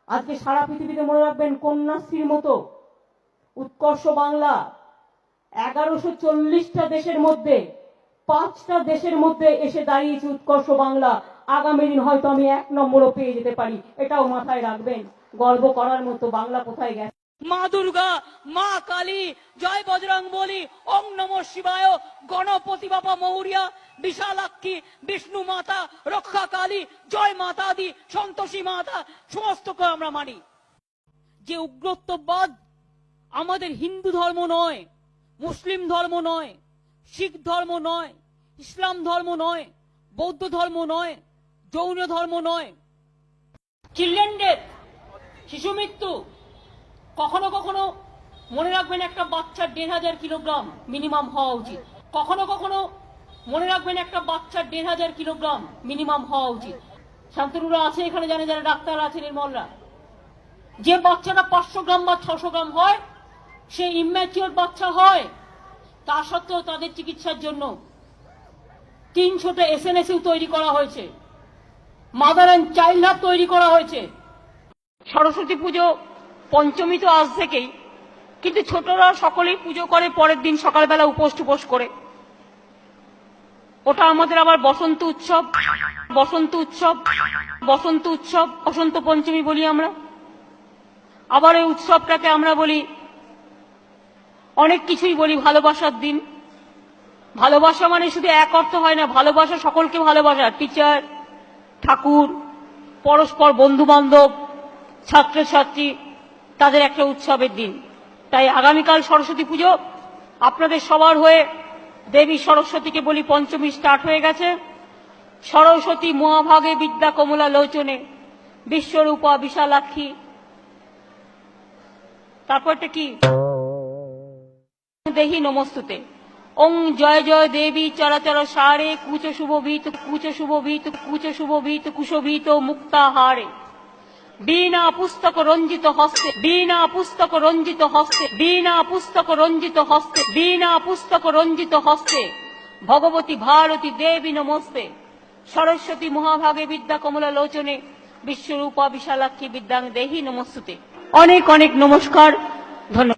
আজকে সারা পৃথিবীতে মনে রাখবেন কন্যাশ্রীর মতো উৎকর্ষ বাংলা 1140টা দেশের মধ্যে 5টা দেশের মধ্যে এসে দাঁড়িয়েছে উৎকর্ষ বাংলা। আগামী দিন হয়তো আমি 1 নম্বরও পেয়ে যেতে পারি, এটাও মাথায় রাখবেন। গর্ব করার মতো বাংলা কোথায় গেছে। মা দুর্গা, মা কালী, জয় বজরং বলি, ওং নমঃ শিবায়, গণপতি বাবা মৌরিয়া, বিশালাক্ষী, বিষ্ণু মাতা, রক্ষা কালী, জয় মাতা দি, সন্তোষী মাতা, সমস্তকে আমরা মানি। যে উগ্রত্ববাদ আমাদের হিন্দু ধর্ম নয়, মুসলিম ধর্ম নয়, শিখ ধর্ম নয়, ইসলাম ধর্ম নয়, বৌদ্ধ ধর্ম নয়, জৈন ধর্ম নয়। চিলড্রেন ডেথ, শিশু মৃত্যু, কখনো কখনো মনে রাখবেন একটা বাচ্চার 1500 কিলোগ্রাম মিনিমাম হওয়া উচিত। কখনো কখনো মনে রাখবেন একটা বাচ্চার 1500 কিলোগ্রাম মিনিমাম হওয়া উচিত। শান্তনুরা আছে এখানে, জানে যারা ডাক্তার আছে, নির্মলরা, যে বাচ্চাটা 500 গ্রাম বা 600 গ্রাম হয় সে ইম্যাচিওর বাচ্চা হয়। তা সত্ত্বেও তাদের চিকিৎসার জন্য 300টা এসএনএসইউ তৈরি করা হয়েছে, মাদার অ্যান্ড চাইল্ড হাব তৈরি করা হয়েছে। সরস্বতী পুজো পঞ্চমী তো আজ থেকেই, কিন্তু ছোটরা সকলেই পুজো করে পরের দিন সকালবেলা উপোস টুপোস করে। ওটা আমাদের আবার বসন্ত উৎসব, বসন্ত উৎসব, বসন্ত উৎসব, বসন্ত পঞ্চমী বলি আমরা। আবার এই উৎসবটাকে আমরা বলি, অনেক কিছুই বলি, ভালোবাসার দিন। ভালোবাসা মানে শুধু এক অর্থ হয় না, ভালোবাসা সকলকে ভালোবাসা, টিচার, ঠাকুর, পরস্পর বন্ধু বান্ধব, ছাত্রছাত্রী, তাদের একটা উৎসবের দিন। তাই আগামীকাল সরস্বতী পুজো, আপনাদের সবার হয়ে দেবী সরস্বতীকে বলি, পঞ্চমী স্টার্ট হয়ে গেছে। সরস্বতী মহাভাগে বিদ্যা কমলা লোচনে, বিশ্বরূপা বিশালাক্ষী, তারপরটা কি, দেহি নমস্তুতে। ওং জয় জয় দেবী চরাচর সারে, কুচ শুভভীত, কুচ শুভভীত, কুচ শুভভীত, কুশভীত মুক্তাহারে। বীণা পুস্তক রঞ্জিত হস্তে, বীণা পুস্তক রঞ্জিত হস্তে, বীণা পুস্তক রঞ্জিত হস্তে, বীণা পুস্তক রঞ্জিত হস্তে, ভগবতী ভারতী দেবী নমস্তে। সরস্বতী মহাভাগে বিদ্যা কমলা লোচনে, বিশ্বরূপা বিশালাক্ষী বিদ্যাং দেহি নমস্তুতে। অনেক অনেক নমস্কার, ধন্যবাদ।